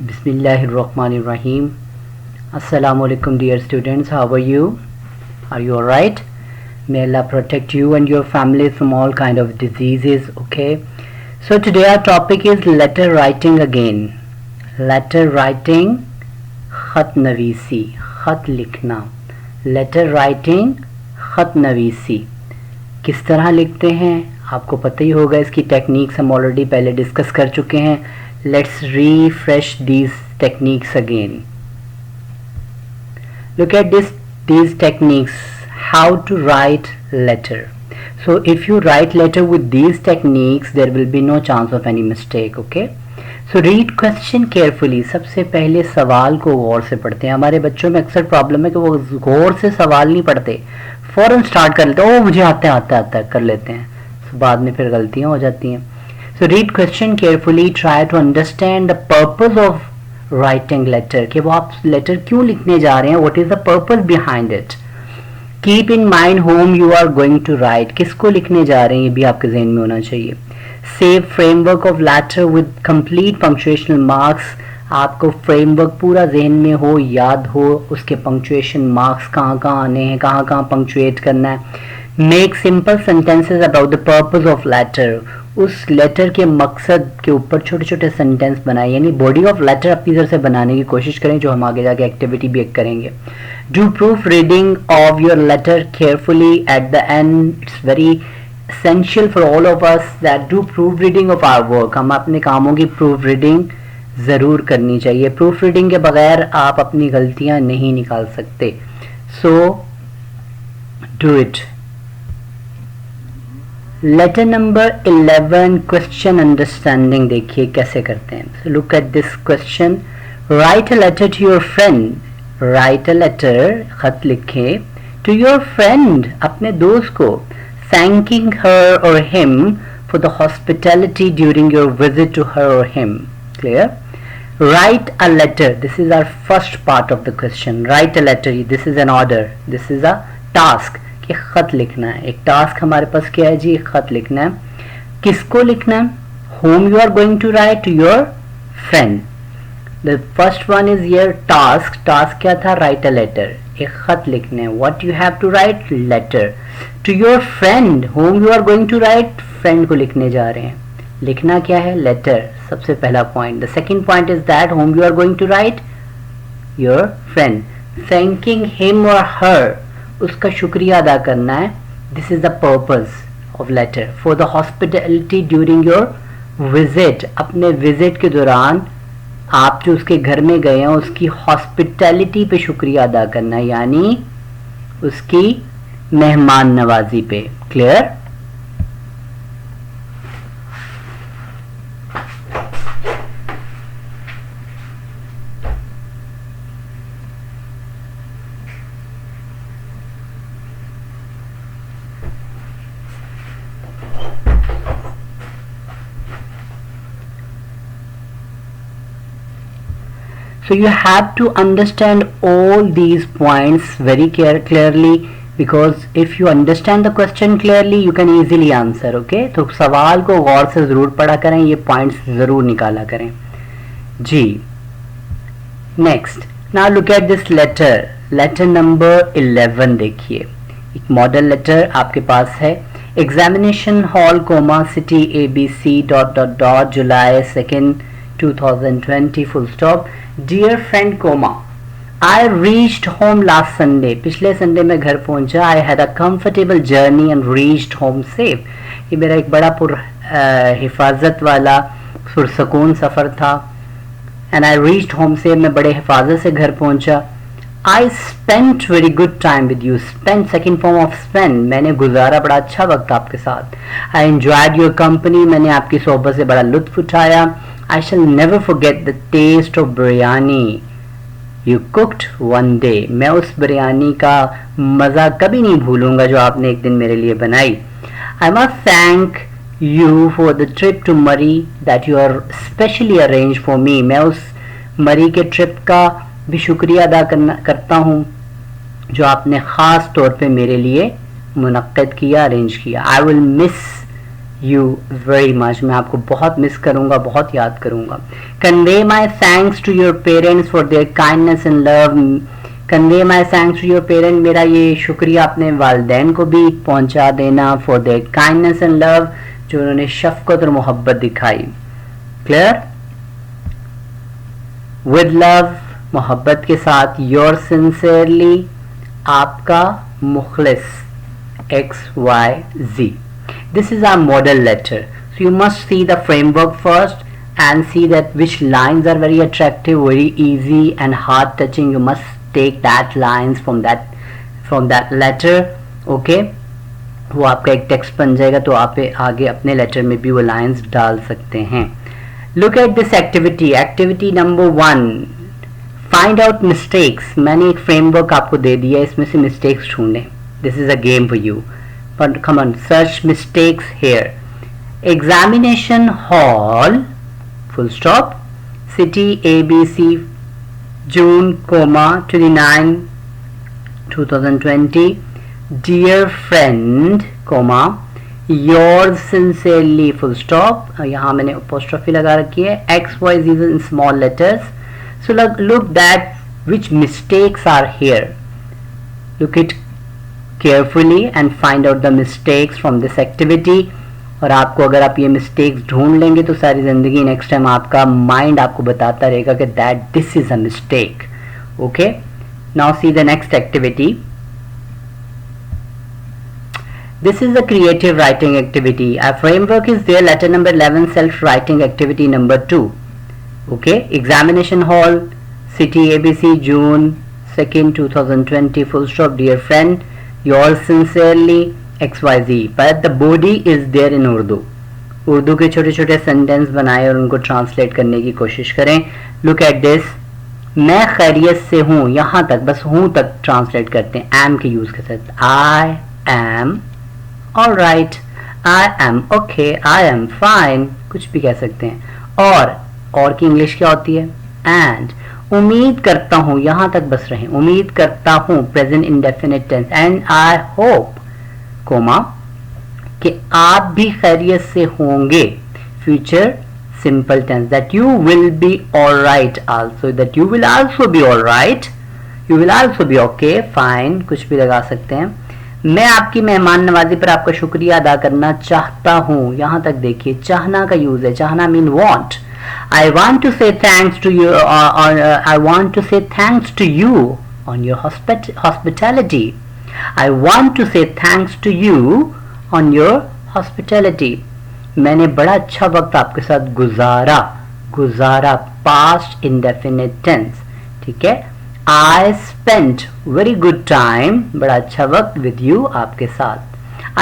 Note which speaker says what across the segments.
Speaker 1: Bismillahirrahmanirrahim. Assalamu alaikum dear students, how are you? Are you alright? May Allah protect you and your families from all kind of diseases, okay? So today our topic is letter writing again. Letter writing, खत नवीसी, खत लिखना. Letter writing, खत नवीसी. किस तरह लिखते हैं आपको पता ही होगा, इसकी टेक्निक्स हम ऑलरेडी पहले डिस्कस कर चुके हैं. Let's refresh these techniques again. Look at these techniques, how to write letter. So if you write letter with these techniques, there will be no chance of any mistake, okay? So read question carefully. सबसे पहले सवाल को गौर से पढ़ते हैं. हमारे बच्चों में अक्सर प्रॉब्लम है कि वो गौर से सवाल नहीं पढ़ते, फौरन स्टार्ट कर लेते हैं. ओ मुझे आता है कर लेते हैं, so बाद में फिर गलतियां हो जाती हैं. So read question carefully, try to understand the purpose of writing letter, कि वो आप letter क्यों लिखने जा रहे हैं, what is the purpose behind it. Keep in mind whom you are going to write, किसको लिखने जा रहे हैं ये भी आपके ज़हन में होना चाहिए. Save framework of letter with complete punctuational marks, आपको framework पूरा जहन में हो, याद हो, उसके punctuation marks कहाँ कहाँ आने हैं, कहाँ कहाँ punctuate करना है. Make simple sentences about the purpose of letter, उस लेटर के मकसद के ऊपर छोटे छोटे सेंटेंस बनाए, यानी बॉडी ऑफ लेटर अपनी तरफ से बनाने की कोशिश करें, जो हम आगे जाके एक्टिविटी भी करेंगे. Do proof reading of your letter carefully at the end. It's very essential for all of us that do proof reading of our work. हम अपने कामों की प्रूफ रीडिंग ज़रूर करनी चाहिए. प्रूफ रीडिंग के बगैर आप अपनी गलतियाँ नहीं निकाल सकते. So do it. Letter number 11 question understanding देखिए कैसे करते हैं. So look at this question. Write a letter to your friend. Write a letter, खत लिखे, टू योर फ्रेंड, अपने दोस्त को, थैंकिंग हर और him for the hospitality during your visit to her और him. Clear. Write a letter, this is our first part of the question. Write a letter, this is an order, this is a task कि खत लिखना है. एक task हमारे पास क्या है जी, खत लिखना है. किसको लिखना है? whom you are going to write, to your friend. The first one is your task. task क्या था? write a letter, एक खत लिखना है. what you have to write? letter. to your friend, whom you are going to write, friend को लिखने जा रहे हैं. लिखना क्या है? letter, सबसे पहला point. the second point is that whom you are going to write, your friend. thanking him or her, उसका शुक्रिया अदा करना है. This is the purpose of letter. For the hospitality during your visit, अपने visit के दौरान आप जो उसके घर में गए हैं उसकी हॉस्पिटैलिटी पे शुक्रिया अदा करना है, यानी उसकी मेहमान नवाजी पे. Clear. So you have to understand all these points very clearly, because if you understand the question clearly you can easily answer. Okay, तो सवाल को गौर से ज़रूर पढ़ा करें, ये points ज़रूर निकाला करें जी. Next, now look at this letter. letter number 11 देखिए, एक मॉडल लेटर आपके पास है. Examination hall comma city ABC ... July 2nd 2020 full stop. Dear friend comma, I reached home last Sunday. पिछले संडे में घर पहुंचा. I had a comfortable journey and reached home safe. ये मेरा एक बड़ा हिफाजत वाला पुरसकून सफ़र था. And I reached home safe, मैं बड़े हिफाजत से घर पहुंचा. I spent very good time with you. Spent, second form of spend, मैंने गुजारा बड़ा अच्छा वक्त आपके साथ. I enjoyed your company, मैंने आपकी सोहबत से बड़ा लुत्फ उठाया. I shall never forget the taste of biryani you cooked one day. मैं उस बिरयानी का मज़ा कभी नहीं भूलूंगा जो आपने एक दिन मेरे लिए बनाई. I must thank you for the trip to Murray that you are specially arranged for me. मैं उस मरी के ट्रिप का भी शुक्रिया अदा करता हूँ जो आपने ख़ास तौर पे मेरे लिए मुनक्किद किया, अरेंज किया. I will miss you very much, मैं आपको बहुत मिस करूंगा, बहुत याद करूंगा. Convey my thanks to your parents for their kindness and love. Convey my thanks to your parent, मेरा ये शुक्रिया अपने वालदैन को भी पहुंचा देना. For their kindness and love, जो उन्होंने शफकत और मोहब्बत दिखाई. क्लियर? विद लव, मोहब्बत के साथ. योर सिंसियरली, आपका मुखलिस. XYZ. This is our model letter. So you must see the framework first and see that which lines are very attractive, very easy and heart touching. You must take that lines from that letter. Okay, वो आपका एक text बन जाएगा, तो आप आगे अपने letter में भी वो लाइंस डाल सकते हैं. Look at this activity. Activity number 1. Find out mistakes. मैंने एक फ्रेमवर्क आपको दे दिया, इसमें से मिस्टेक्स ढूंढें. This is a game for you. But come on, search mistakes here. Examination hall, full stop, city ABC, June, 29, 2020. Dear friend, yours sincerely, full stop. यहाँ मैंने apostrophe लगा रखी है. XYZ in small letters. So look that which mistakes are here. Look it carefully and find out the mistakes from this activity. और आपको अगर आप ये मिस्टेक्स ढूंढ लेंगे तो सारी ज़िंदगी नेक्स्ट टाइम आपका माइंड आपको बताता रहेगा कि that this is a mistake. Okay, now see the next activity. This is the creative writing activity. A framework is there. Letter number 11, self writing activity number 2. Okay, examination hall, city ABC, June 2nd, 2020, full stop. Dear friend, yours sincerely, XYZ. But the body is there in Urdu. Urdu के छोटे छोटे sentence बनाए और उनको translate करने की कोशिश करें. Look at this. मैं खैरियत से हूँ, यहाँ तक, बस हूँ तक ट्रांसलेट करते हैं एम के यूज के साथ. I am all right, I am okay, I am fine, कुछ भी कह सकते हैं. और की इंग्लिश क्या होती है? एंड. उम्मीद करता हूँ, यहाँ तक बस रहें. उम्मीद करता हूँ, present indefinite tense. And I hope, comma, कि आप भी खैरियत से होंगे, future simple tense. That you will be all right also, that you will also be all right, you will also be okay, fine, कुछ भी लगा सकते हैं. मैं आपकी मेहमान नवाजी पर आपका शुक्रिया अदा करना चाहता हूँ. यहाँ तक देखिए, चाहना का यूज है. चाहना mean want. I want to say thanks to you, I want to say thanks to you on your hospitality. I want to say thanks to you on your hospitality. मैंने बड़ा अच्छा वक्त आपके साथ गुजारा, past indefinite tense. ठीक है. I spent very good time, बड़ा अच्छा वक्त with you, आपके साथ.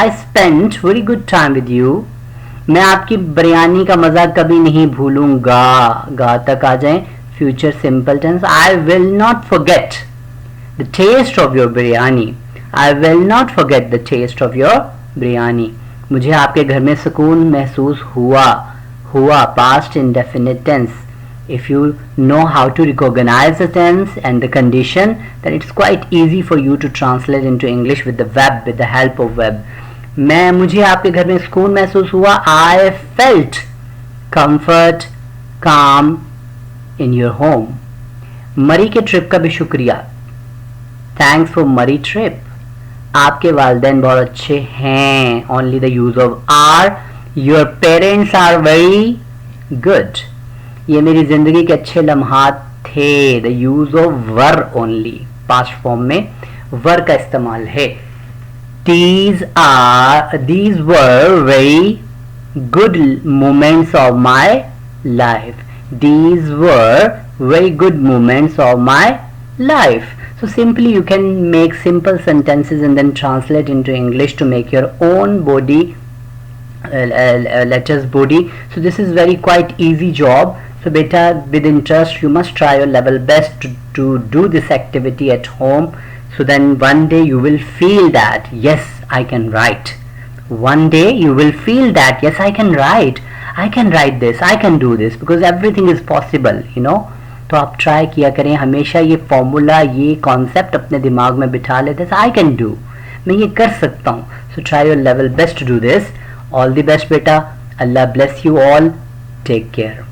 Speaker 1: I spent very good time with you. मैं आपकी बिरयानी का मजा कभी नहीं भूलूंगा. गा तक आ जाए, future simple tense. I will not forget the taste of your biryani. I will not forget the taste of your biryani. मुझे आपके घर में सुकून महसूस हुआ, past indefinite tense. If you know how to recognize the tense and the condition, then it's quite easy for you to translate into English with the verb, with the help of verb. मुझे आपके घर में सुकून महसूस हुआ. I felt comfort, calm in your home. मरी के trip का भी शुक्रिया. Thanks for मरी ट्रिप. आपके वालिदैन बहुत अच्छे हैं. Only the use of are. Your parents are very good. ये मेरी जिंदगी के अच्छे लम्हात थे. The use of were only, past form में वर का इस्तेमाल है. these were very good moments of my life. These were very good moments of my life. So simply you can make simple sentences and then translate into English to make your own body letters body. So this is very quite easy job. So beta, with interest you must try your level best to do this activity at home. So then one day you will feel that yes, I can write. One day you will feel that yes, I can write this, I can do this, because everything is possible, you know. तो आप try किया करें हमेशा. ये formula, ये concept अपने दिमाग में बिठा लेते हैं. आई कैन डू, मैं ये कर सकता हूँ. So try your level best to do this. All the best बेटा, Allah bless you all, take care.